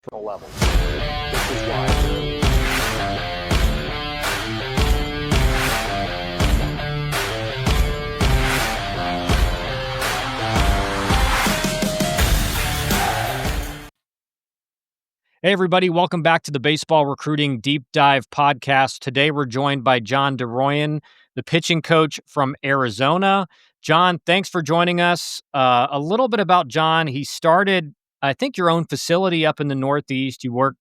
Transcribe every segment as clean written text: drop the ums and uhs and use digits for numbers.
professional level. This is why. Hey, everybody. Welcome back to the Baseball Recruiting Deep Dive Podcast. Today, we're joined by John DeRouin, the pitching coach from Arizona. John, thanks for joining us. A little bit about John. He started, I think, your own facility up in the Northeast. You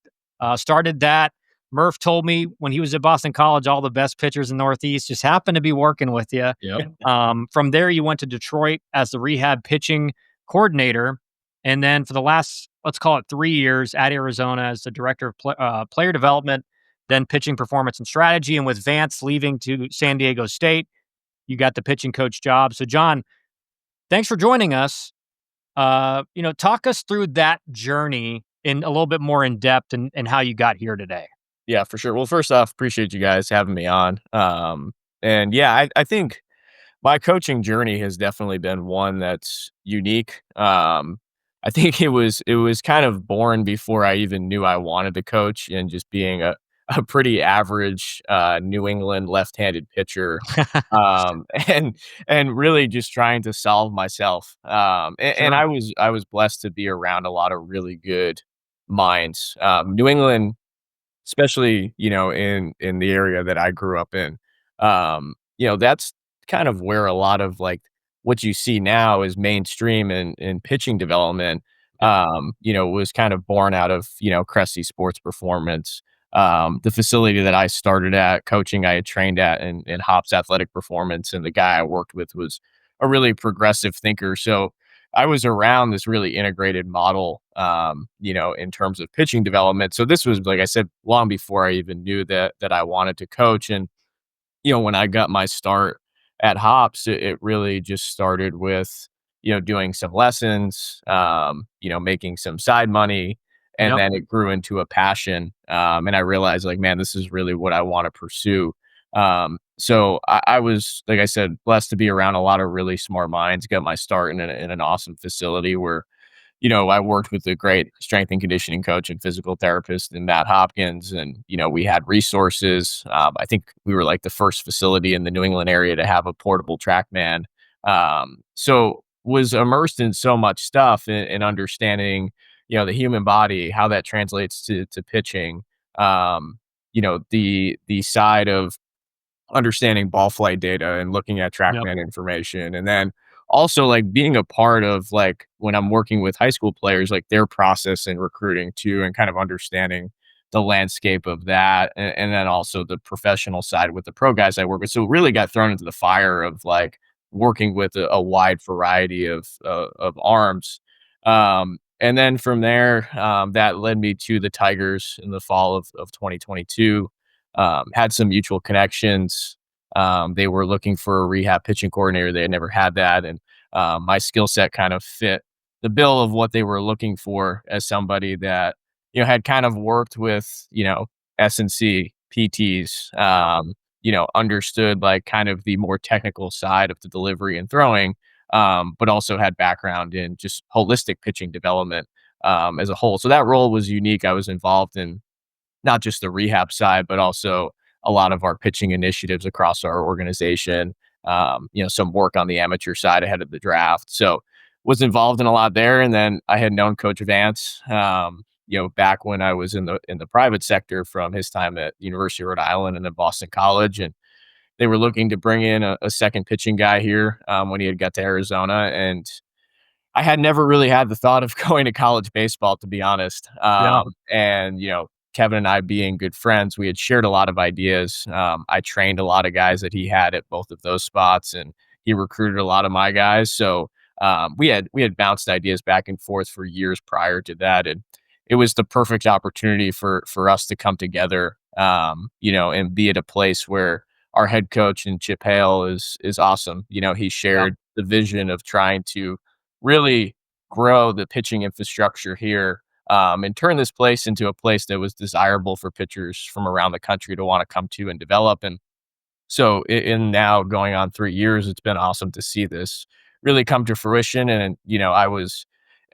started that. Murph told me when he was at Boston College, all the best pitchers in the Northeast just happened to be working with you. Yep. From there, you went to Detroit as the rehab pitching coordinator. And then for the last, let's call it 3 years at Arizona as the director of player development, then pitching performance and strategy. And with Vance leaving to San Diego State, you got the pitching coach job. So, John, thanks for joining us. Talk us through that journey in a little bit more in depth and how you got here today. Yeah, for sure. Well, first off, appreciate you guys having me on. I think my coaching journey has definitely been one that's unique. I think it was kind of born before I even knew I wanted to coach, and just being a pretty average New England left-handed pitcher, and really just trying to solve myself. And Sure. I was blessed to be around a lot of really good minds. New England, especially, in the area that I grew up in, that's kind of where a lot of, like, what you see now is mainstream in pitching development, was kind of born out of, Cressy Sports Performance. The facility that I started at, coaching, I had trained at in Hops Athletic Performance, and the guy I worked with was a really progressive thinker. So I was around this really integrated model, in terms of pitching development. So this was, like I said, long before I even knew that I wanted to coach. And, when I got my start at Hops, it really just started with, doing some lessons, making some side money. And Yep. then it grew into a passion. And I realized, like, man, this is really what I want to pursue. So I was, like I said, blessed to be around a lot of really smart minds. Got my start in an awesome facility where, I worked with a great strength and conditioning coach and physical therapist in Matt Hopkins. And, we had resources. I think we were like the first facility in the New England area to have a portable TrackMan. So was immersed in so much stuff, and understanding, the human body, how that translates to pitching. The side of understanding ball flight data and looking at Yep. TrackMan information. And then also, like, being a part of, like, when I'm working with high school players, like, their process in recruiting too, and kind of understanding the landscape of that. And then also the professional side with the pro guys I work with. So really got thrown into the fire of, like, working with a wide variety of arms. And then from there, that led me to the Tigers in the fall of 2022. Had some mutual connections. They were looking for a rehab pitching coordinator. They had never had that. And my skill set kind of fit the bill of what they were looking for, as somebody that, had kind of worked with, S&C PTs, understood, like, kind of the more technical side of the delivery and throwing, but also had background in just holistic pitching development as a whole. So that role was unique. I was involved in not just the rehab side, but also a lot of our pitching initiatives across our organization. Some work on the amateur side ahead of the draft. So was involved in a lot there. And then I had known Coach Vance, back when I was in the private sector, from his time at University of Rhode Island and then Boston College. And they were looking to bring in a second pitching guy here when he had got to Arizona. And I had never really had the thought of going to college baseball, to be honest. Yeah. And, Kevin and I, being good friends, we had shared a lot of ideas. I trained a lot of guys that he had at both of those spots, and he recruited a lot of my guys. So we had bounced ideas back and forth for years prior to that, and it was the perfect opportunity for us to come together, and be at a place where our head coach and Chip Hale is awesome. He Yep. shared the vision of trying to really grow the pitching infrastructure here, and turn this place into a place that was desirable for pitchers from around the country to want to come to and develop. And so, in now going on 3 years, it's been awesome to see this really come to fruition. And,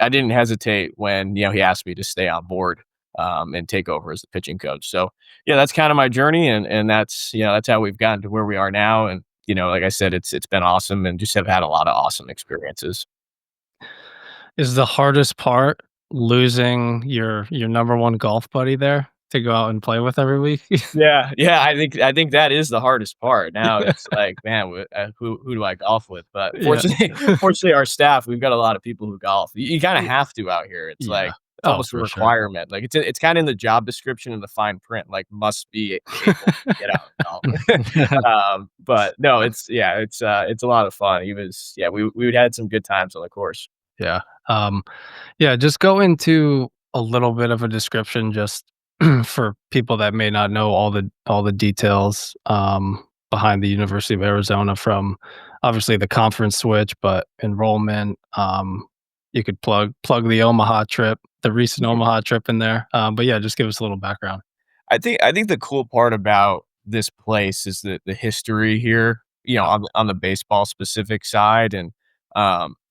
I didn't hesitate when, he asked me to stay on board. and take over as the pitching coach. So yeah, that's kind of my journey, and that's that's how we've gotten to where we are now. And like I said, it's been awesome, and just have had a lot of awesome experiences. Is the hardest part losing your number one golf buddy there to go out and play with every week? Yeah, I think that is the hardest part. Now it's like, man, who do I golf with? But Yeah. fortunately, our staff, we've got a lot of people who golf. You kind of have to out here. It's like Yeah. it's almost a For sure. requirement. Like it's kind of in the job description and the fine print. Like must be able to get out and golf. But no, it's a lot of fun. We had some good times on the course. Yeah. Yeah, just go into a little bit of a description just for people that may not know all the details behind the University of Arizona from obviously the conference switch, but enrollment. You could plug the Omaha trip, the recent Omaha trip in there. But yeah, just give us a little background. I think the cool part about this place is the history here, on the baseball specific side. And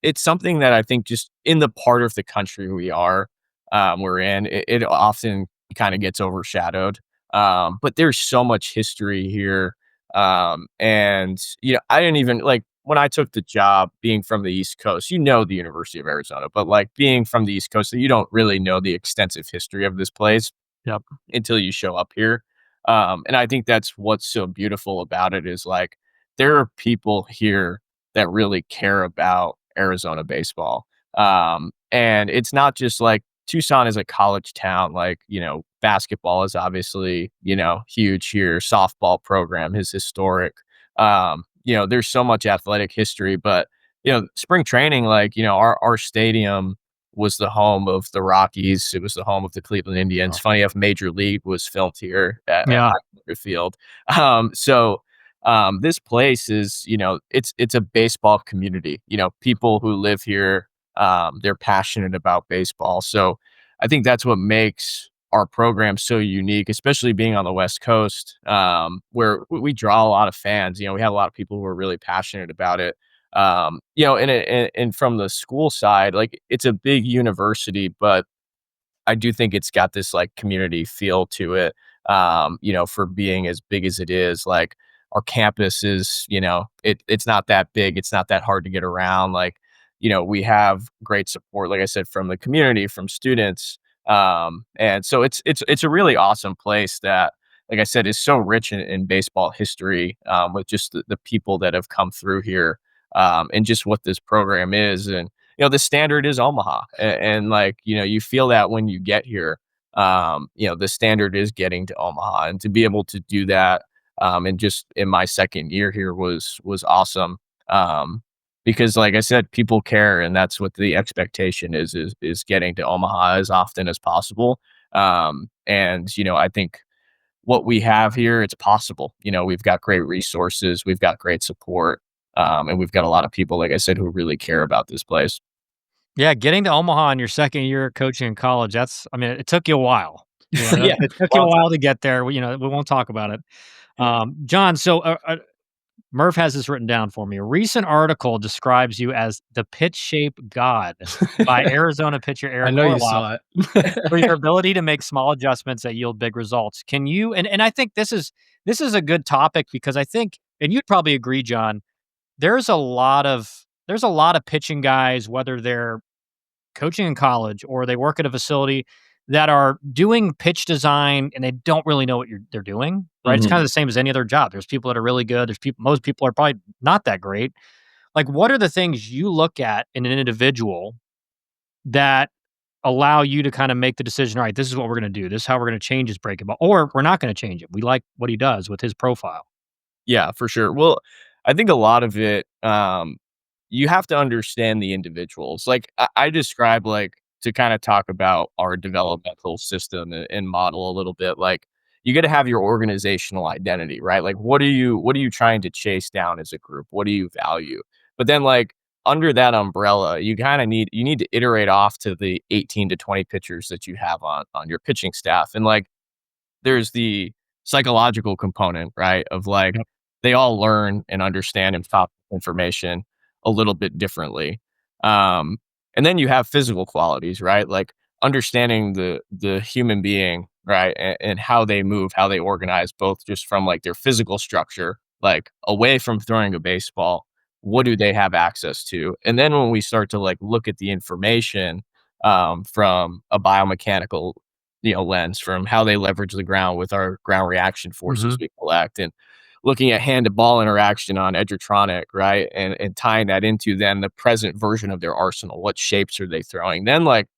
it's something that I think just in the part of the country we're in, it often kind of gets overshadowed. But there's so much history here. And I didn't even like when I took the job being from the East Coast, the University of Arizona, but like being from the East Coast, you don't really know the extensive history of this place. Yep. Until you show up here. And I think that's what's so beautiful about it is like there are people here that really care about Arizona baseball. And it's not just like Tucson is a college town, like, basketball is obviously, huge here. Softball program is historic. There's so much athletic history, but, spring training, like, our stadium was the home of the Rockies. It was the home of the Cleveland Indians. Oh. Funny enough, Major League was filmed here at Yeah. Heineken Field. This place is, it's a baseball community. People who live here, they're passionate about baseball. So I think that's what makes our program so unique, especially being on the West Coast, where we draw a lot of fans. We have a lot of people who are really passionate about it. And from the school side, like it's a big university, but I do think it's got this like community feel to it. For being as big as it is, like our campus is, it's not that big. It's not that hard to get around. Like, we have great support, like I said, from the community, from students. And so it's a really awesome place that, like I said, is so rich in baseball history, with just the people that have come through here. And just what this program is. And, the standard is Omaha. And like, you feel that when you get here, the standard is getting to Omaha. And to be able to do that, and just in my second year here was awesome. Because like I said, people care, and that's what the expectation is getting to Omaha as often as possible. And, I think what we have here, it's possible. We've got great resources, we've got great support. And we've got a lot of people, like I said, who really care about this place. Yeah, getting to Omaha in your second year coaching in college, it took you a while. Yeah. It took you a while to get there. We won't talk about it. John, so Murph has this written down for me. A recent article describes you as the pitch shape god by Arizona pitcher Eric I know you Orloff saw it. for your ability to make small adjustments that yield big results. Can you, and I think this is a good topic because I think, and you'd probably agree, John, there's a lot of pitching guys, whether they're coaching in college or they work at a facility, that are doing pitch design and they don't really know what they're doing. Right? It's Mhm. kind of the same as any other job. There's people that are really good. Most people are probably not that great. Like, what are the things you look at in an individual that allow you to kind of make the decision? All right, this is what we're going to do. This is how we're going to change his breaking ball, or we're not going to change it. We like what he does with his profile. Yeah, for sure. Well, I think a lot of it, you have to understand the individuals. Like I describe, like, to kind of talk about our developmental system and model a little bit. Like you got to have your organizational identity, right? Like what are you trying to chase down as a group? What do you value? But then like under that umbrella, you need to iterate off to the 18 to 20 pitchers that you have on your pitching staff. And like there's the psychological component, right? Of like Yep. they all learn and understand and top information a little bit differently. And then you have physical qualities, right? Like understanding the human being, right, and how they move, how they organize, both just from like their physical structure, like away from throwing a baseball, what do they have access to? And then when we start to like look at the information from a biomechanical, lens, from how they leverage the ground with our ground reaction forces Mhm. we collect, and looking at hand to ball interaction on Edgertronic, right, and tying that into then the present version of their arsenal. What shapes are they throwing? Then like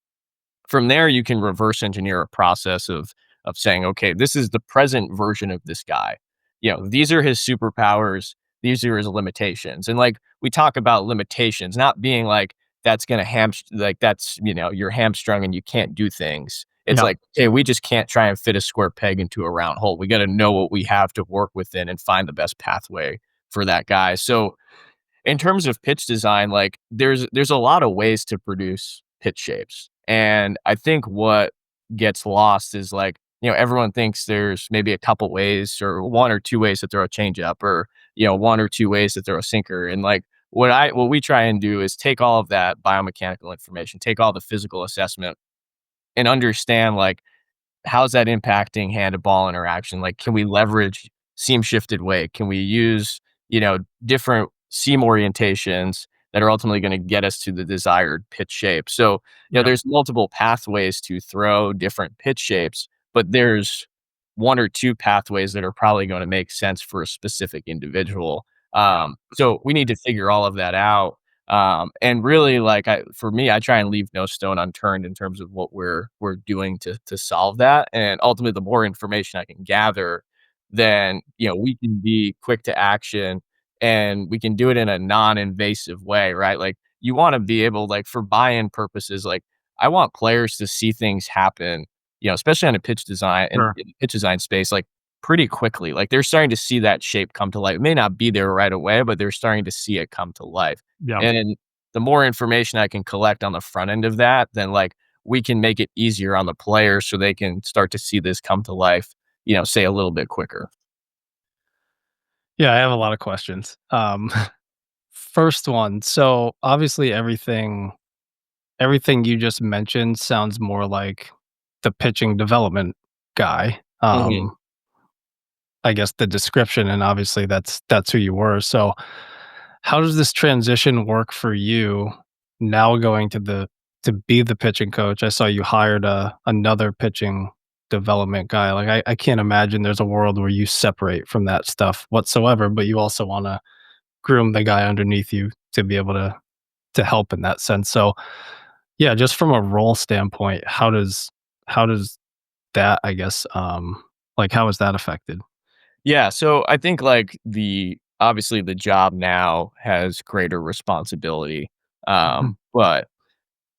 from there you can reverse engineer a process of saying, okay, this is the present version of this guy. These are his superpowers, these are his limitations. And like we talk about limitations not being like that's going to like that's, you're hamstrung and you can't do things. It's Yeah. like, hey, we just can't try and fit a square peg into a round hole. We got to know what we have to work within and find the best pathway for that guy. So in terms of pitch design, like there's a lot of ways to produce pitch shapes. And I think what gets lost is like, everyone thinks there's maybe a couple ways or one or two ways to throw a changeup, or, one or two ways to throw a sinker. And like what we try and do is take all of that biomechanical information, take all the physical assessment and understand like how's that impacting hand to ball interaction? Like, can we leverage seam shifted weight? Can we use, different seam orientations that are ultimately going to get us to the desired pitch shape? So, Yeah. there's multiple pathways to throw different pitch shapes, but there's one or two pathways that are probably going to make sense for a specific individual. So we need to figure all of that out. And really, like for me, I try and leave no stone unturned in terms of what we're doing to solve that. And ultimately, the more information I can gather, then we can be quick to action, and we can do it in a non-invasive way, right? Like you want to be able, like for buy-in purposes, like I want players to see things happen, especially on a pitch design and Sure. in pitch design space, like pretty quickly. Like they're starting to see that shape come to life. It may not be there right away, but they're starting to see it come to life. Yeah. And the more information I can collect on the front end of that, then like we can make it easier on the players so they can start to see this come to life, say a little bit quicker. Yeah, I have a lot of questions. First one, so obviously everything you just mentioned sounds more like the pitching development guy. Mhm. I guess the description, and obviously that's who you were. So how does this transition work for you now going to be the pitching coach? I saw you hired another pitching development guy. Like I can't imagine there's a world where you separate from that stuff whatsoever, but you also want to groom the guy underneath you to be able to help in that sense. So yeah, just from a role standpoint, how does that, I guess, like how is that affected? Yeah, so I think like the obviously the job now has greater responsibility. Mhm. But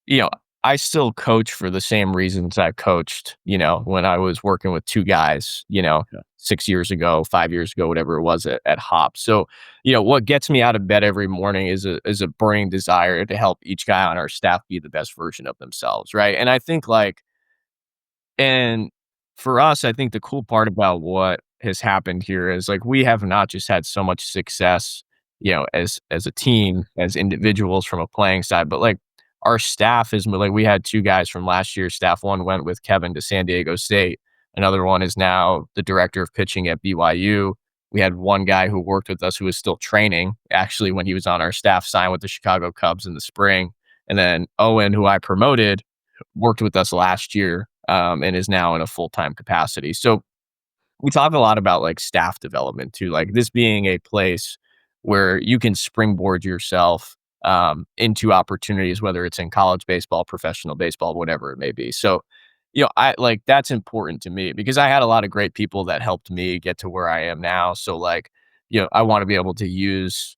you know, I still coach for the same reasons I coached, when I was working with two guys, Yeah. 6 years ago, 5 years ago, whatever it was at Hop. So, what gets me out of bed every morning is a burning desire to help each guy on our staff be the best version of themselves, right? And I think like and for us, I think the cool part about what has happened here is like we have not just had so much success, as a team, as individuals from a playing side, but like our staff is like we had two guys from last year's staff. One went with Kevin to San Diego State. Another one is now the director of pitching at BYU. We had one guy who worked with us who was still training, actually, when he was on our staff, signed with the Chicago Cubs in the spring. And then Owen, who I promoted, worked with us last year, and is now in a full-time capacity. So we talk a lot about like staff development too, like this being a place where you can springboard yourself into opportunities, whether it's in college baseball, professional baseball, whatever it may be. So, I like that's important to me because I had a lot of great people that helped me get to where I am now. So like, I want to be able to use,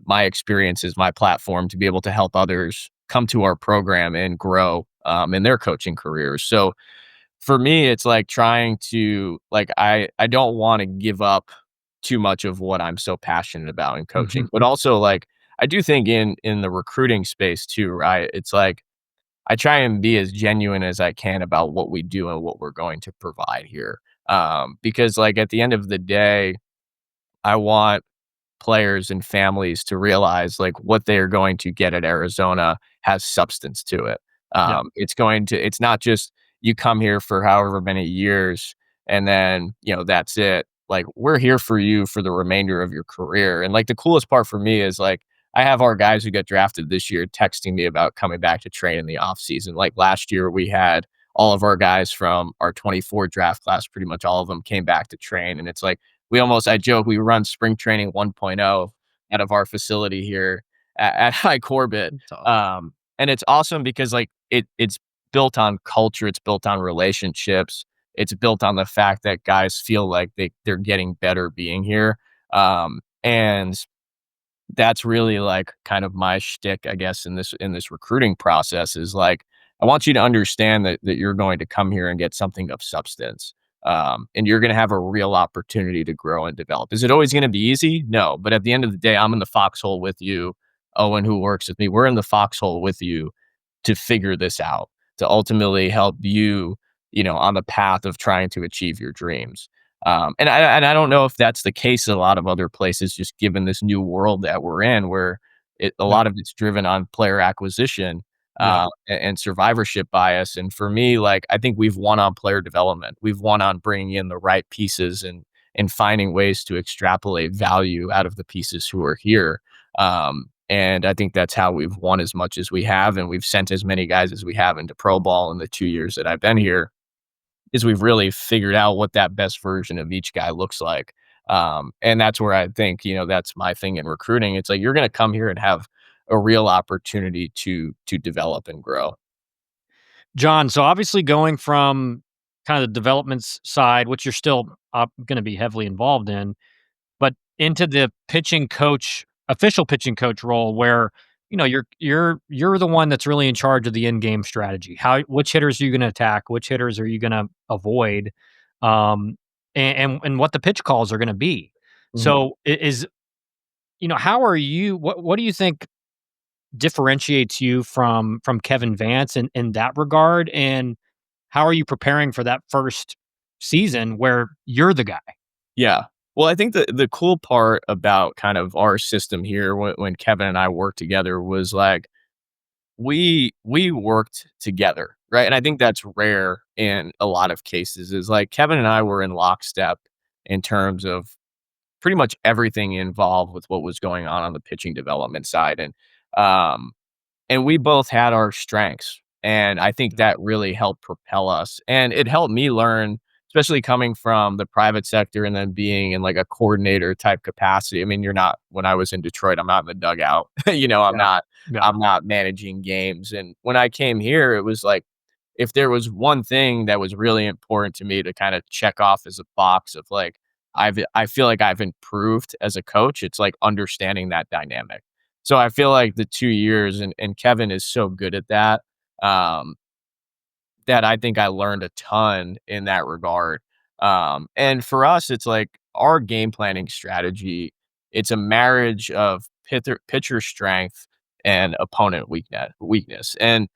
my experiences, my platform to be able to help others come to our program and grow in their coaching careers. So for me, it's like trying to like I don't want to give up too much of what I'm so passionate about in coaching. Mhm. But also like I do think in the recruiting space too, right? It's like I try and be as genuine as I can about what we do and what we're going to provide here. Because like at the end of the day, I want players and families to realize like what they are going to get at Arizona has substance to it. Yeah. It's not just you come here for however many years and then, that's it. Like, we're here for you for the remainder of your career. And like the coolest part for me is like I have our guys who got drafted this year texting me about coming back to train in the off season. Like last year we had all of our guys from our 24 draft class, pretty much all of them came back to train. And it's like I joke, we run spring training 1.0 out of our facility here at High Corbett. That's awesome. And it's awesome because like it's built on culture, it's built on relationships, it's built on the fact that guys feel like they're getting better being here. And that's really like kind of my shtick, I guess, in this recruiting process is like I want you to understand that you're going to come here and get something of substance. And you're going to have a real opportunity to grow and develop. Is it always going to be easy? No. But at the end of the day, I'm in the foxhole with you. Owen, who works with me, we're in the foxhole with you to figure this out, to ultimately help you, on the path of trying to achieve your dreams. And I don't know if that's the case in a lot of other places, just given this new world that we're in, where a Yeah. lot of it's driven on player acquisition Yeah. and survivorship bias. And for me, like I think we've won on player development. We've won on bringing in the right pieces and finding ways to extrapolate value out of the pieces who are here. And I think that's how we've won as much as we have, and we've sent as many guys as we have into pro ball in the 2 years that I've been here is we've really figured out what that best version of each guy looks like. And that's where I think, that's my thing in recruiting. It's like you're going to come here and have a real opportunity to develop and grow. John, so obviously going from kind of the developments side, which you're still going to be heavily involved in, but into the pitching coach, official pitching coach role, where you're the one that's really in charge of the in game strategy. Which hitters are you going to attack? Which hitters are you going to avoid? Um, and what the pitch calls are going to be. Mhm. So how are you? What do you think differentiates you from Kevin Vance in that regard? And how are you preparing for that first season where you're the guy? Yeah. Well, I think the cool part about kind of our system here when Kevin and I worked together was like we worked together, right? And I think that's rare in a lot of cases is like Kevin and I were in lockstep in terms of pretty much everything involved with what was going on the pitching development side. Um and we both had our strengths, and I think that really helped propel us, and it helped me learn, especially coming from the private sector and then being in like a coordinator type capacity. I mean, you're not when I was in Detroit, I'm not in the dugout. I'm Yeah. not Yeah. I'm not managing games. And when I came here, it was like if there was one thing that was really important to me to kind of check off as a box of like I feel like I've improved as a coach, it's like understanding that dynamic. So I feel like the 2 years and Kevin is so good at that, um, that I think I learned a ton in that regard. And for us, it's like our game planning strategy, it's a marriage of pitcher strength and opponent weakness. And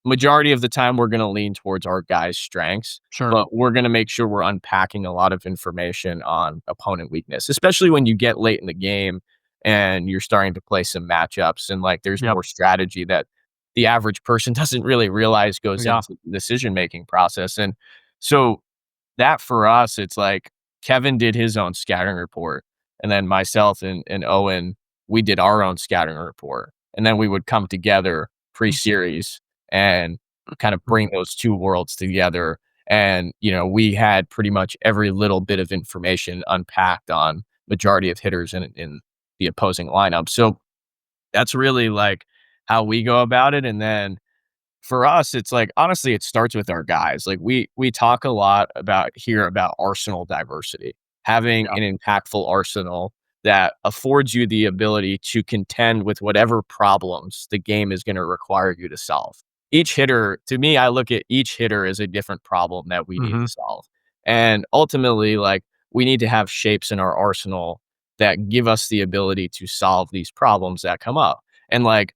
majority of the time we're going to lean towards our guys' strengths, Sure. but we're going to make sure we're unpacking a lot of information on opponent weakness, especially when you get late in the game and you're starting to play some matchups and like there's Yep. more strategy that the average person doesn't really realize goes Yeah. into the decision making process. And so that for us, it's like Kevin did his own scouting report, and then myself and Owen, we did our own scouting report. And then we would come together pre-series and kind of bring those two worlds together. And, we had pretty much every little bit of information unpacked on majority of hitters in the opposing lineup. So that's really like how we go about it. And then for us, it's like honestly, it starts with our guys. Like we talk a lot about arsenal diversity, having Yeah. an impactful arsenal that affords you the ability to contend with whatever problems the game is going to require you to solve. Each hitter, to me, I look at each hitter as a different problem that we need Hmm. to solve. And ultimately, like we need to have shapes in our arsenal that give us the ability to solve these problems that come up. And like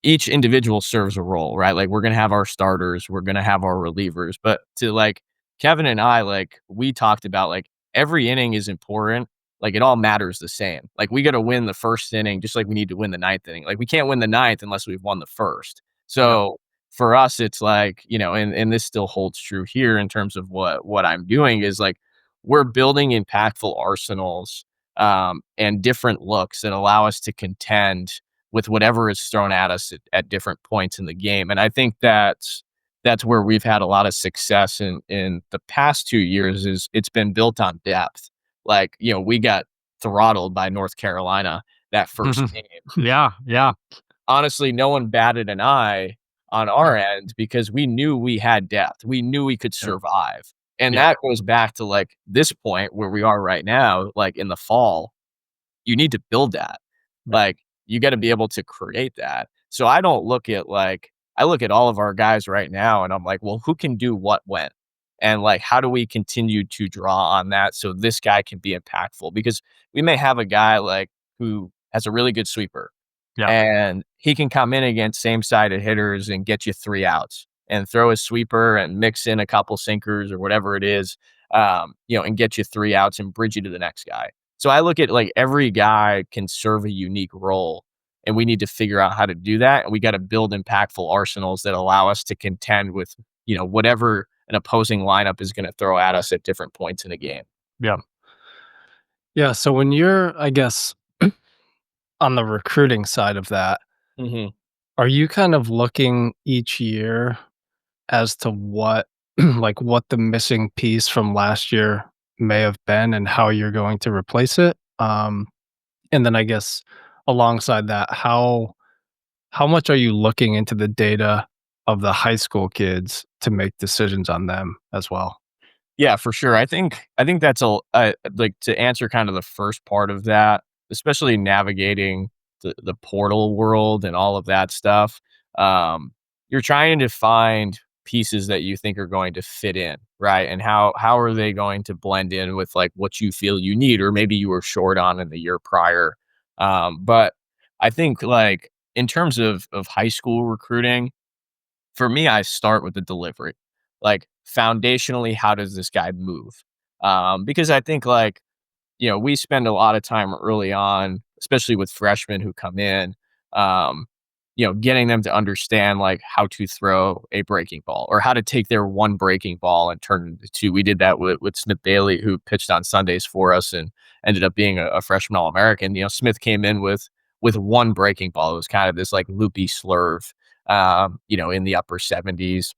each individual serves a role, right? Like we're gonna have our starters, we're gonna have our relievers, but to like Kevin and I, like we talked about, like every inning is important. Like it all matters the same. Like we got to win the first inning, just like we need to win the ninth inning. Like we can't win the ninth unless we've won the first. Yep. So for us, it's like, and this still holds true here in terms of what I'm doing is like we're building impactful arsenals and different looks that allow us to contend with whatever is thrown at us at different points in the game. And I think that's where we've had a lot of success in the past 2 years is it's been built on depth. Like, we got throttled by North Carolina that first game. Yeah, yeah. Honestly, no one batted an eye on our end because we knew we had depth. We knew we could survive. And Yeah. that goes back to like this point where we are right now, like in the fall, you need to build that. Like you got to be able to create that. So I don't look at I look at all of our guys right now and I'm like, well, who can do what when? And like, how do we continue to draw on that so this guy can be impactful? Because we may have a guy like who has a really good sweeper Yeah. and he can come in against same-sided hitters and get you 3 outs and throw a sweeper and mix in a couple sinkers or whatever it is, and get you 3 outs and bridge you to the next guy. So I look at like every guy can serve a unique role and we need to figure out how to do that. And we got to build impactful arsenals that allow us to contend with, whatever an opposing lineup is going to throw at us at different points in the game. Yeah. Yeah, so when you're, I guess, on the recruiting side of that, Mm-hmm. are you kind of looking each year as to what like what the missing piece from last year may have been and how you're going to replace it? And then I guess alongside that, how much are you looking into the data of the high school kids to make decisions on them as well? Yeah, for sure. I think that's like to answer kind of the first part of that, especially navigating the portal world and all of that stuff. You're trying to find pieces that you think are going to fit in, right? And how are they going to blend in with like what you feel you need, or maybe you were short on in the year prior. But I think like in terms of high school recruiting, for me, I start with the delivery. Like foundationally, how does this guy move? Because I think like, we spend a lot of time early on, especially with freshmen who come in, um, getting them to understand like how to throw a breaking ball or how to take their one breaking ball and turn it into two. We did that with Smith Bailey, who pitched on Sundays for us and ended up being a freshman All-American. Smith came in with one breaking ball. It was kind of this like loopy slurve, in the upper 70s,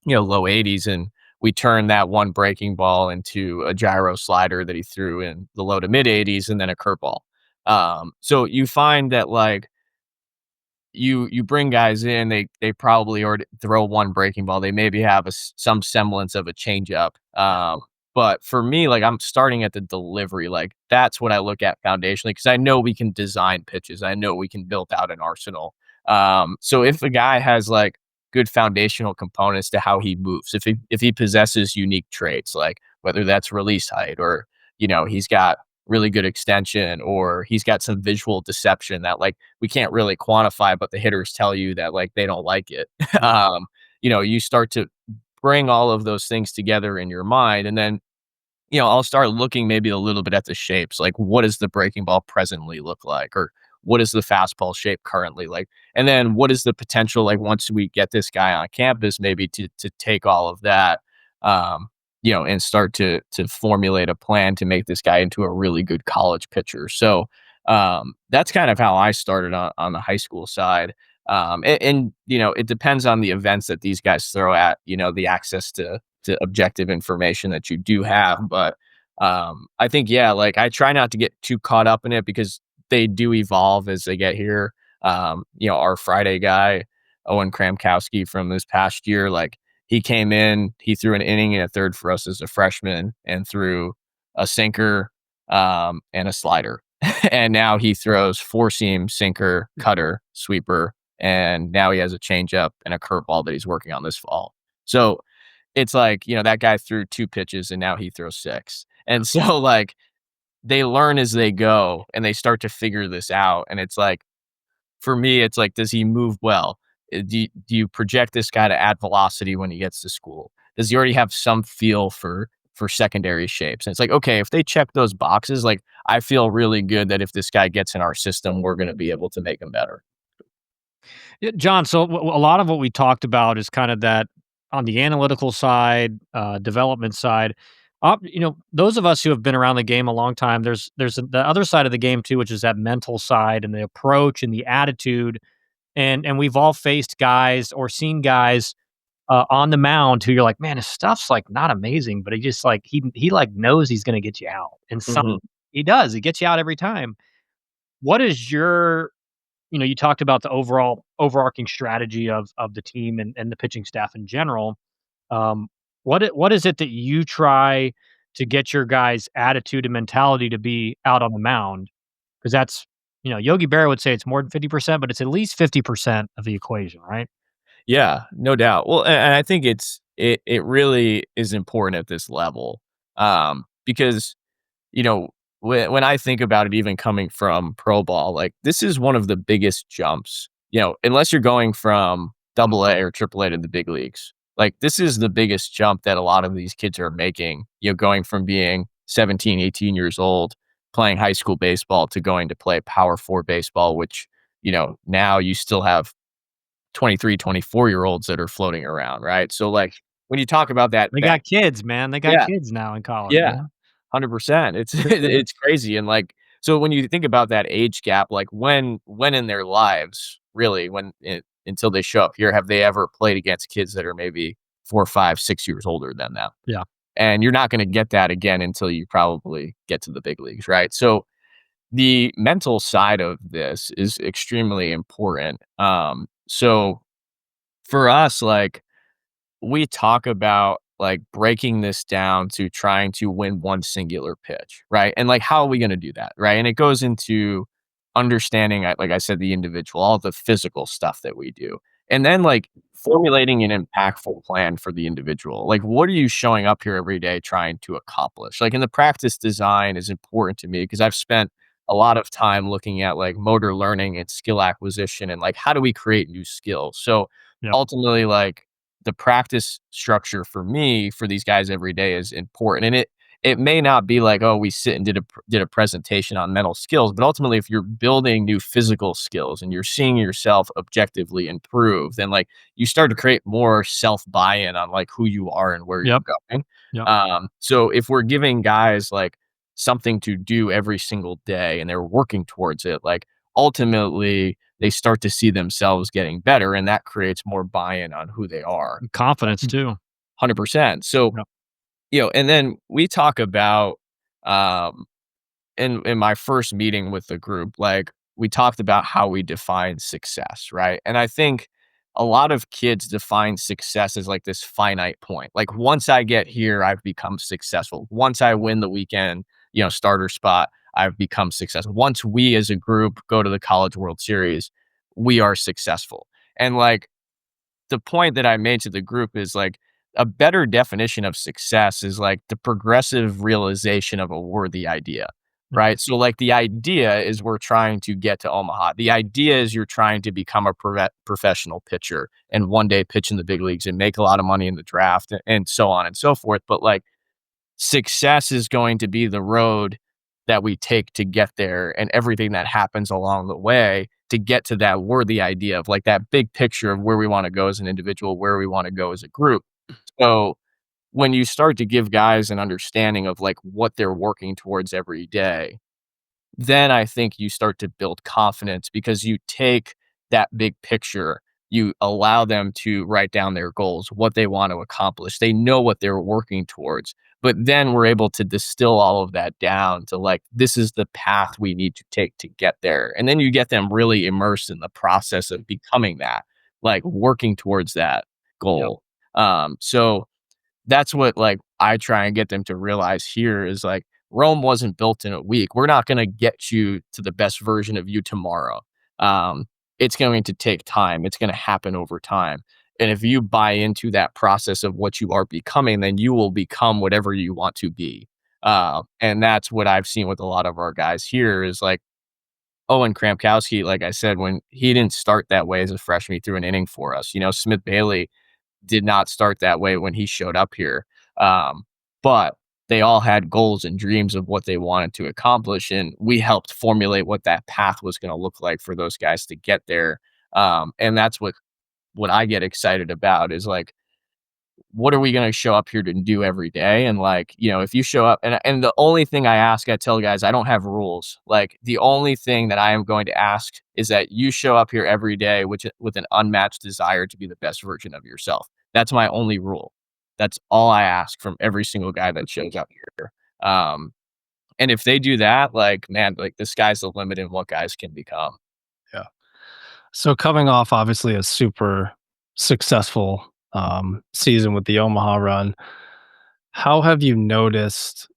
low 80s. And we turned that one breaking ball into a gyro slider that he threw in the low to mid 80s and then a curveball. So you find that like you bring guys in, they probably already throw one breaking ball. They maybe have some semblance of a changeup. But for me, like I'm starting at the delivery. Like that's what I look at foundationally because I know we can design pitches. I know we can build out an arsenal. So if a guy has like good foundational components to how he moves, if he possesses unique traits, like whether that's release height or he's got really good extension or he's got some visual deception that like we can't really quantify, but the hitters tell you that like they don't like it. You start to bring all of those things together in your mind. And then, I'll start looking maybe a little bit at the shapes, like what does the breaking ball presently look like? Or what is the fastball shape currently like? And then what is the potential, like once we get this guy on campus, maybe to take all of that, and start to formulate a plan to make this guy into a really good college pitcher. So that's kind of how I started on the high school side. It depends on the events that these guys throw at, the access to objective information that you do have. But I think, yeah, like I try not to get too caught up in it because they do evolve as they get here. Our Friday guy, Owen Kramkowski from this past year, like he came in, he threw an inning and a third for us as a freshman and threw a sinker and a slider. And now he throws four seam, sinker, cutter, sweeper, and now he has a changeup and a curveball that he's working on this fall. So it's like, that guy threw 2 pitches and now he throws 6. And so like they learn as they go and they start to figure this out. And it's like, for me, it's like, does he move well? Do you project this guy to add velocity when he gets to school? Does he already have some feel for secondary shapes? And it's like, okay, if they check those boxes, like I feel really good that if this guy gets in our system, we're going to be able to make him better. Yeah, John, so a lot of what we talked about is kind of that on the analytical side, development side. Those of us who have been around the game a long time, there's the other side of the game too, which is that mental side and the approach and the attitude. And we've all faced guys or seen guys on the mound who you're like, man, his stuff's like not amazing, but he just like he like knows he's going to get you out, and some Mhm. he does. He gets you out every time. What is your you talked about the overarching strategy of the team and the pitching staff in general. Um, what is it that you try to get your guys' attitude and mentality to be out on the mound? Because that's Yogi Berra would say it's more than 50%, but it's at least 50% of the equation, right? Yeah, no doubt. Well, and I think it really is important at this level, because you know, when I think about it, even coming from pro ball, like this is one of the biggest jumps, unless you're going from double A or triple A to the big leagues. Like this is the biggest jump that a lot of these kids are making, going from being 17, 18 years old, playing high school baseball to going to play power four baseball, which, now you still have 23, 24-year-olds that are floating around. Right. So like when you talk about They that, got kids, man. They got yeah, kids now in college. yeah, 100%. It's it's crazy, and, like, so when you think about that age gap, like, when in their lives, really, until they show up here, have they ever played against kids that are maybe 4, 5, 6 years older than them? Yeah. And you're not gonna get that again until you probably get to the big leagues, right? So, the mental side of this is extremely important. So for us, like, we talk about like breaking this down to trying to win one singular pitch, right? And like, how are we going to do that, right? And it goes into understanding, like I said, the individual, all the physical stuff that we do, and then like formulating an impactful plan for the individual. Like, what are you showing up here every day trying to accomplish? Like, in the practice design is important to me because I've spent a lot of time looking at like motor learning and skill acquisition and like how do we create new skills. So Yep. ultimately, like the practice structure for me for these guys every day is important. And it may not be like, oh, we sit and did a presentation on mental skills, but ultimately if you're building new physical skills and you're seeing yourself objectively improve, then like you start to create more self buy-in on like who you are and where you're Yep. going. Yep. So if we're giving guys like something to do every single day and they're working towards it, like ultimately they start to see themselves getting better and that creates more buy-in on who they are. Confidence too. 100%. So, Yep. and then we talk about um in my first meeting with the group, like we talked about how we define success, right? And I think a lot of kids define success as like this finite point. Like once I get here, I've become successful. Once I win the weekend, starter spot, I've become successful. Once we as a group go to the College World Series, we are successful. And like the point that I made to the group is like a better definition of success is like the progressive realization of a worthy idea, right? So, like, the idea is we're trying to get to Omaha. The idea is you're trying to become a professional pitcher and one day pitch in the big leagues and make a lot of money in the draft and so on and so forth. But like, success is going to be the road that we take to get there and everything that happens along the way to get to that worthy idea of like that big picture of where we want to go as an individual, where we want to go as a group. So when you start to give guys an understanding of like what they're working towards every day, then I think you start to build confidence because you take that big picture, you allow them to write down their goals, what they want to accomplish. They know what they're working towards. But then we're able to distill all of that down to like, this is the path we need to take to get there. And then you get them really immersed in the process of becoming that, like working towards that Yep. goal. So that's what like I try and get them to realize here is like Rome wasn't built in a week. We're not going to get you to the best version of you tomorrow. Um, it's going to take time. It's going to happen over time. And if you buy into that process of what you are becoming, then you will become whatever you want to be. And that's what I've seen with a lot of our guys here is like Owen Kramkowski, like I said, when he didn't start that way as a freshman, he threw an inning for us. Smith Bailey did not start that way when he showed up here. But they all had goals and dreams of what they wanted to accomplish. And we helped formulate what that path was going to look like for those guys to get there. And that's what I get excited about is like, what are we going to show up here to do every day? And like, if you show up and the only thing I tell guys, I don't have rules. Like the only thing that I am going to ask is that you show up here every day, with an unmatched desire to be the best version of yourself. That's my only rule. That's all I ask from every single guy that shows up here. And if they do that, like, man, like the sky's the limit in what guys can become. Yeah. So coming off obviously a super successful season with the Omaha run, how have you noticed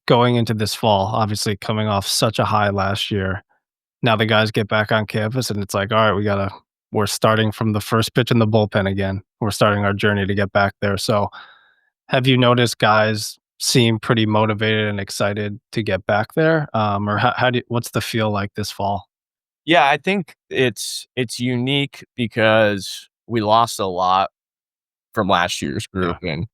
going into this fall, obviously coming off such a high last year? Now the guys get back on campus and it's like, all right, we're starting from the first pitch in the bullpen again. We're starting our journey to get back there. So have you noticed guys seem pretty motivated and excited to get back there? Or what's the feel like this fall? Yeah, I think it's unique because we lost a lot from last year's group, and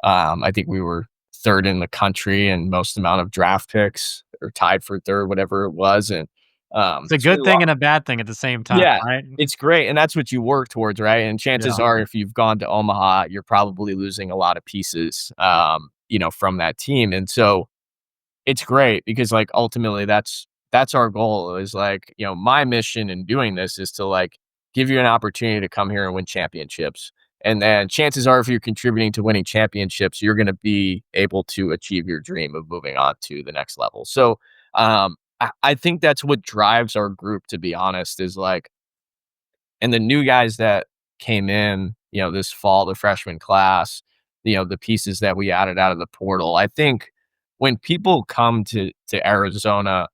I think we were third in the country and most amount of draft picks, or tied for third, whatever it was, and It's a good thing and a bad thing at the same time, yeah, right? it's great, and that's what you work towards, right? And chances are, if you've gone to Omaha, you're probably losing a lot of pieces, from that team, and so it's great because like ultimately that's our goal is like, my mission in doing this is to like give you an opportunity to come here and win championships. And then chances are if you're contributing to winning championships, you're going to be able to achieve your dream of moving on to the next level. So I think that's what drives our group, to be honest, is like, and the new guys that came in, this fall, the freshman class, the pieces that we added out of the portal. I think when people come to Arizona,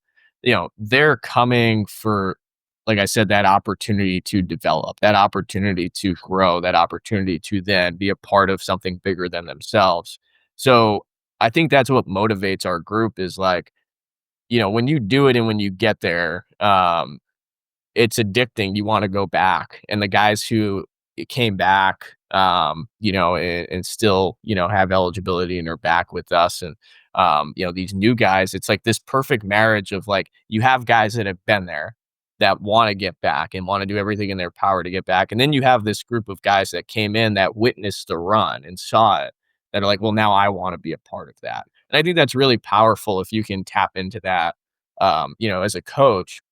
they're coming for, like I said, that opportunity to develop, that opportunity to grow, that opportunity to then be a part of something bigger than themselves. So I think that's what motivates our group is like, when you do it and when you get there, it's addicting. You want to go back. And the guys who came back, and still, have eligibility and are back with us. And, these new guys, it's like this perfect marriage of like, you have guys that have been there that want to get back and want to do everything in their power to get back. And then you have this group of guys that came in that witnessed the run and saw it, that are like, well, now I want to be a part of that. And I think that's really powerful if you can tap into that, as a coach,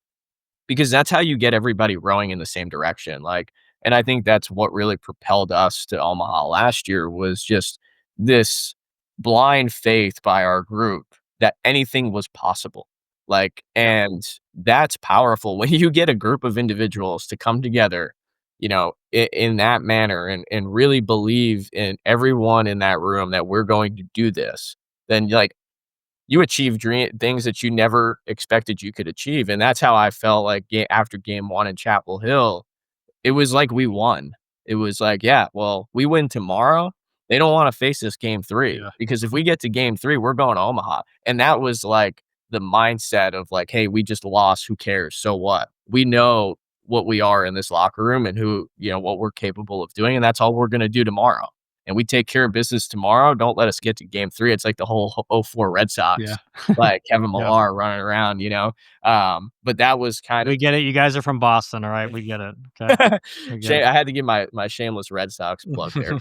because that's how you get everybody rowing in the same direction. Like, and I think that's what really propelled us to Omaha last year was just this blind faith by our group that anything was possible. Like, and that's powerful when you get a group of individuals to come together, in that manner and really believe in everyone in that room that we're going to do this. Then like, you achieve things that you never expected you could achieve. And that's how I felt like after game 1 in Chapel Hill. It was like we won. It was like, yeah, well, we win tomorrow. They don't want to face us game 3 because if we get to game 3, we're going to Omaha. And that was like the mindset of like, hey, we just lost. Who cares? So what? We know what we are in this locker room and who, what we're capable of doing. And that's all we're going to do tomorrow. And we take care of business tomorrow. Don't let us get to game 3. It's like the whole 04 Red Sox, like Kevin Millar running around, but that was kind of. We get it. You guys are from Boston. All right. We get it. Okay. I had to give my shameless Red Sox plug there,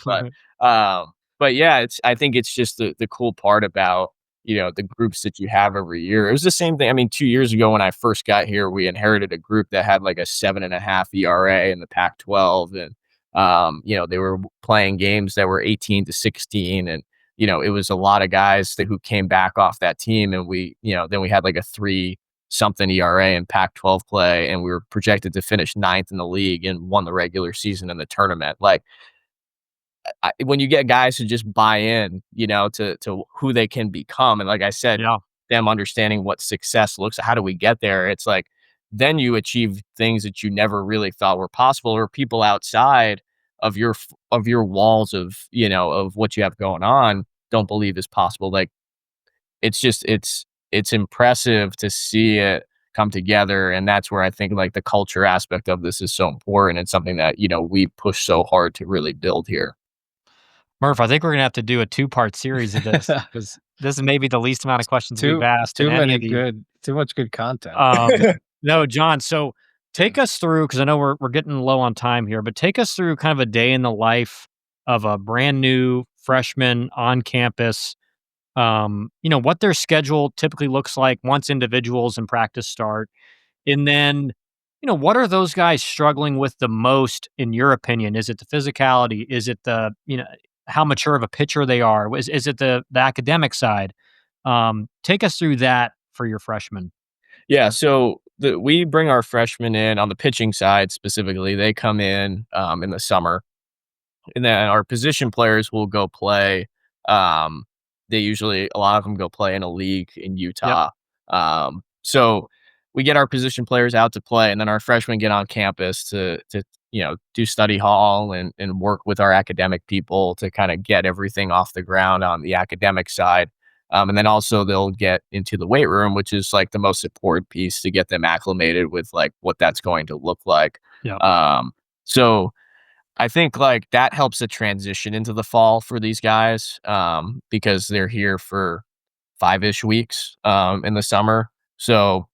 but yeah, I think it's just the cool part about, the groups that you have every year. It was the same thing. I mean, 2 years ago when I first got here, we inherited a group that had like a 7.5 ERA in the Pac-12, and they were playing games that were 18-16, and it was a lot of guys who came back off that team, and we then we had like a 3-something ERA in Pac-12 play, and we were projected to finish 9th in the league and won the regular season and the tournament. Like, when you get guys who just buy in, to who they can become, and like I said, them understanding what success looks like, how do we get there? It's like, then you achieve things that you never really thought were possible, or people outside of your walls of, of what you have going on don't believe is possible. Like, it's just, it's impressive to see it come together. And that's where I think like the culture aspect of this is so important. It's something that, we push so hard to really build here. Murph, I think we're going to have to do a 2-part series of this because this is maybe the least amount of questions we've asked. Too much good content. No, John. So Take us through, because I know we're getting low on time here, but take us through kind of a day in the life of a brand new freshman on campus. What their schedule typically looks like once individuals and practice start. And then, what are those guys struggling with the most, in your opinion? Is it the physicality? Is it how mature of a pitcher they are? Is it the academic side? Take us through that for your freshmen. Yeah, so we bring our freshmen in on the pitching side specifically. They come in the summer, and then our position players will go play. Um, they usually a lot of them go play in a league in Yep. Utah. So we get our position players out to play, and then our freshmen get on campus to do study hall and work with our academic people to kind of get everything off the ground on the academic side. And then also they'll get into the weight room, which is like the most important piece to get them acclimated with like what that's going to look like. Yep. So I think like that helps the transition into the fall for these guys because they're here for 5-ish weeks in the summer. So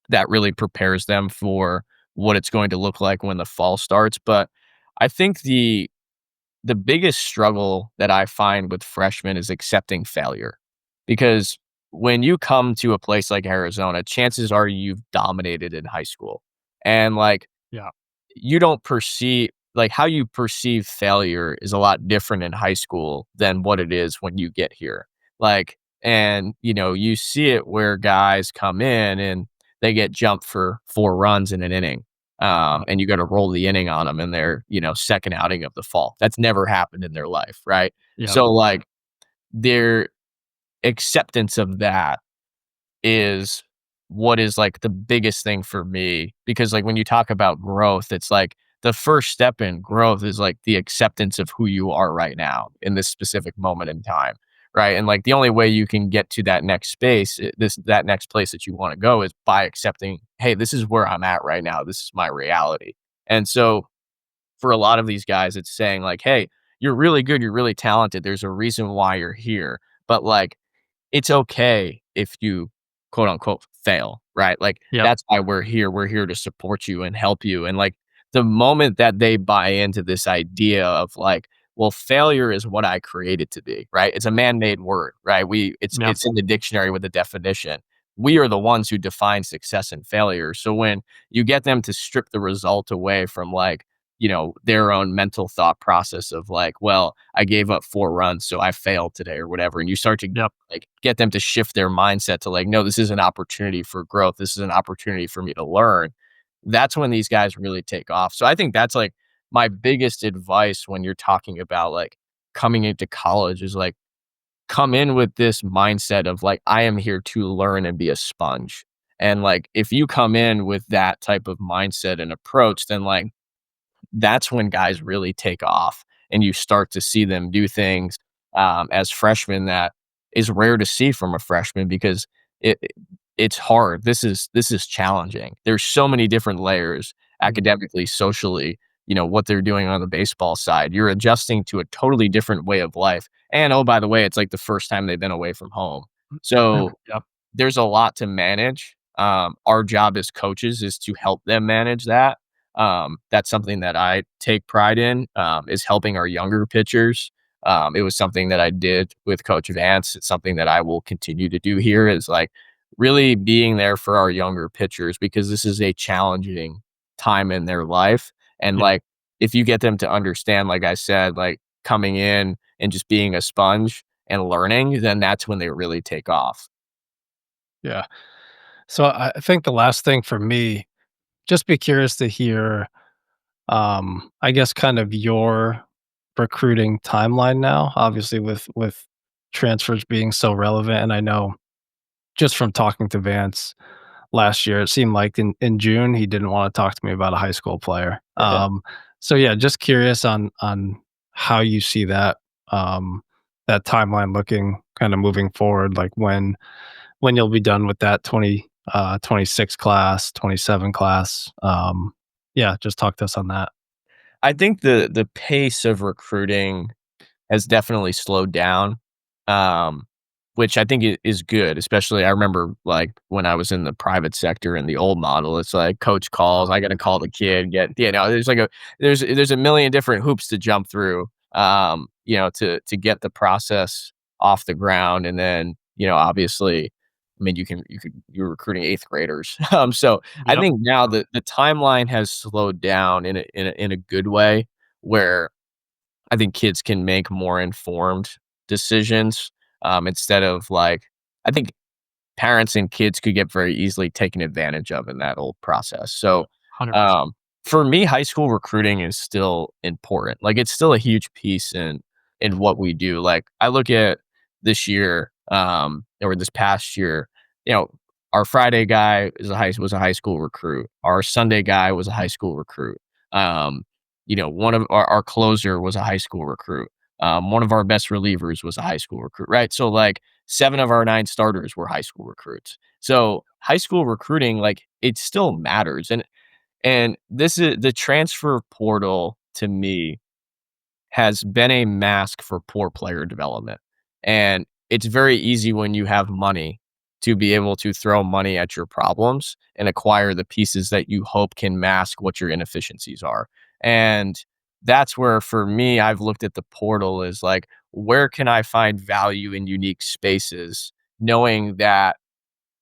that really prepares them for what it's going to look like when the fall starts. But I think the biggest struggle that I find with freshmen is accepting failure. Because when you come to a place like Arizona, chances are you've dominated in high school. And like Yeah. you don't perceive like how you perceive failure is a lot different in high school than what it is when you get here. Like, and you see it where guys come in and they get jumped for 4 runs in an inning. And you got to roll the inning on them in their, second outing of the fall. That's never happened in their life. Right. Yep. So like their acceptance of that is what is like the biggest thing for me because like when you talk about growth, it's like the first step in growth is like the acceptance of who you are right now in this specific moment in time. Right. And like the only way you can get to that next space, that next place that you want to go is by accepting, hey, this is where I'm at right now. This is my reality. And so for a lot of these guys, it's saying like, hey, you're really good, you're really talented. There's a reason why you're here. But like it's okay if you quote unquote fail, right? Like Yep. that's why we're here. We're here to support you and help you. And like the moment that they buy into this idea of like, well, failure is what I created to be, right? It's a man-made word, right? Yep. It's in the dictionary with a definition. We are the ones who define success and failure. So when you get them to strip the result away from like, their own mental thought process of like, well, I gave up 4 runs, so I failed today or whatever. And you start to Yep. like get them to shift their mindset to like, no, this is an opportunity for growth. This is an opportunity for me to learn. That's when these guys really take off. So I think that's like my biggest advice when you're talking about like coming into college is like come in with this mindset of like, I am here to learn and be a sponge. And like if you come in with that type of mindset and approach, then like that's when guys really take off and you start to see them do things as freshmen that is rare to see from a freshman because it it's hard. This is challenging. There's so many different layers academically, socially, what they're doing on the baseball side. You're adjusting to a totally different way of life. And oh, by the way, it's like the first time they've been away from home. So Yep. there's a lot to manage. Our job as coaches is to help them manage that. That's something that I take pride in, is helping our younger pitchers. It was something that I did with Coach Vance. It's something that I will continue to do here is like really being there for our younger pitchers because this is a challenging time in their life. And Yep. like, if you get them to understand, like I said, like coming in and just being a sponge and learning, then that's when they really take off. Yeah. So I think the last thing for me, just be curious to hear, I guess, kind of your recruiting timeline now. Obviously, with transfers being so relevant, and I know just from talking to Vance last year, it seemed like in June he didn't want to talk to me about a high school player. So yeah, just curious on how you see that timeline looking, kind of moving forward, like when you'll be done with that 26 class, 27 class. Yeah, just talk to us on that. I think the pace of recruiting has definitely slowed down. Um, which I think is good. Especially, I remember like when I was in the private sector in the old model, it's like coach calls, I got to call the kid, there's like there's a million different hoops to jump through, to get the process off the ground, and then obviously, I mean, you're recruiting eighth graders, so I Yep. think now the timeline has slowed down in a good way, where I think kids can make more informed decisions, instead of like, I think parents and kids could get very easily taken advantage of in that old process. So, 100%. um, for me, high school recruiting is still important. Like, it's still a huge piece in what we do. Like, I look at this year, or this past year, you know, our Friday guy was a high school recruit. Our Sunday guy was a high school recruit. Um, one of our closer was a high school recruit. One of our best relievers was a high school recruit, right? So like 7 of our 9 starters were high school recruits. So high school recruiting, like it still matters. And this is the transfer portal to me has been a mask for poor player development. And it's very easy when you have money to be able to throw money at your problems and acquire the pieces that you hope can mask what your inefficiencies are. And that's where, for me, I've looked at the portal as like, where can I find value in unique spaces, knowing that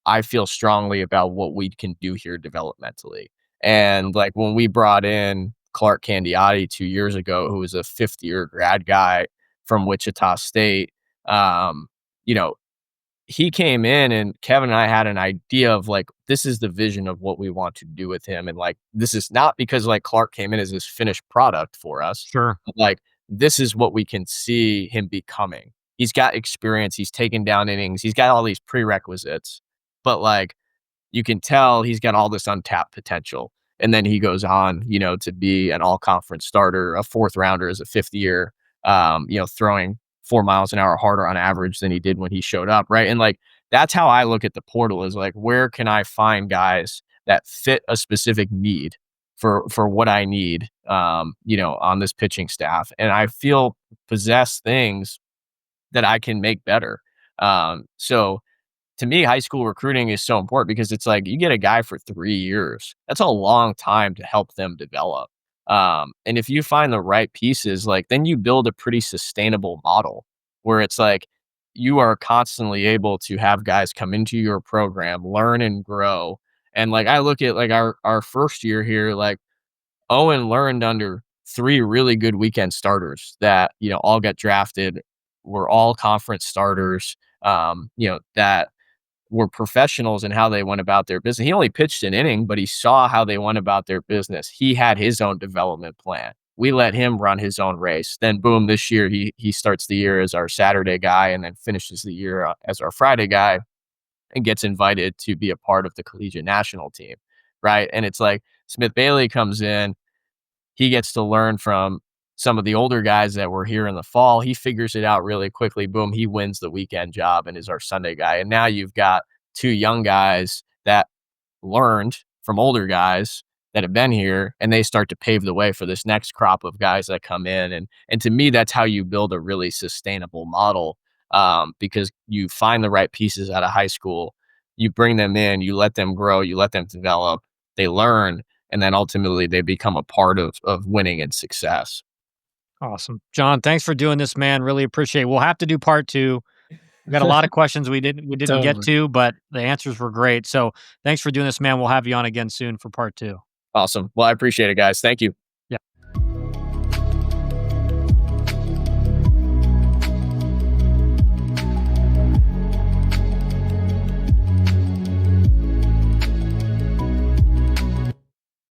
I feel strongly about what we can do here developmentally. And like when we brought in Clark Candiotti 2 years ago, who was a fifth year grad guy from Wichita State, um, you know, he came in and Kevin and I had an idea of like, this is the vision of what we want to do with him. And like, this is not because like Clark came in as this finished product for us, Sure. but like, this is what we can see him becoming. He's got experience. He's taken down innings. He's got all these prerequisites, but like, you can tell he's got all this untapped potential. And then he goes on, to be an all conference starter, a fourth rounder as a fifth year, throwing 4 miles an hour harder on average than he did when he showed up. Right. And like, that's how I look at the portal is like, where can I find guys that fit a specific need for what I need, on this pitching staff. And I feel possess things that I can make better. So to me, high school recruiting is so important because it's like you get a guy for 3 years. That's a long time to help them develop. And if you find the right pieces, like then you build a pretty sustainable model where it's like you are constantly able to have guys come into your program, learn and grow. And like I look at like our first year here, like Owen learned under 3 really good weekend starters that, all got drafted, were all conference starters, that were professionals in how they went about their business. He only pitched an inning, but he saw how they went about their business. He had his own development plan. We let him run his own race. Then boom, this year he starts the year as our Saturday guy and then finishes the year as our Friday guy and gets invited to be a part of the collegiate national team, right? And it's like Smith Bailey comes in, he gets to learn from some of the older guys that were here in the fall. He figures it out really quickly. Boom, he wins the weekend job and is our Sunday guy. And now you've got 2 young guys that learned from older guys that have been here, and they start to pave the way for this next crop of guys that come in. And to me, that's how you build a really sustainable model, because you find the right pieces out of high school, you bring them in, you let them grow, you let them develop, they learn, and then ultimately they become a part of winning and success. Awesome. John, thanks for doing this, man. Really appreciate it. We'll have to do part 2. We got a lot of questions we didn't get Totally. to, but the answers were great. So thanks for doing this, man. We'll have you on again soon for part 2. Awesome. Well, I appreciate it, guys. Thank you.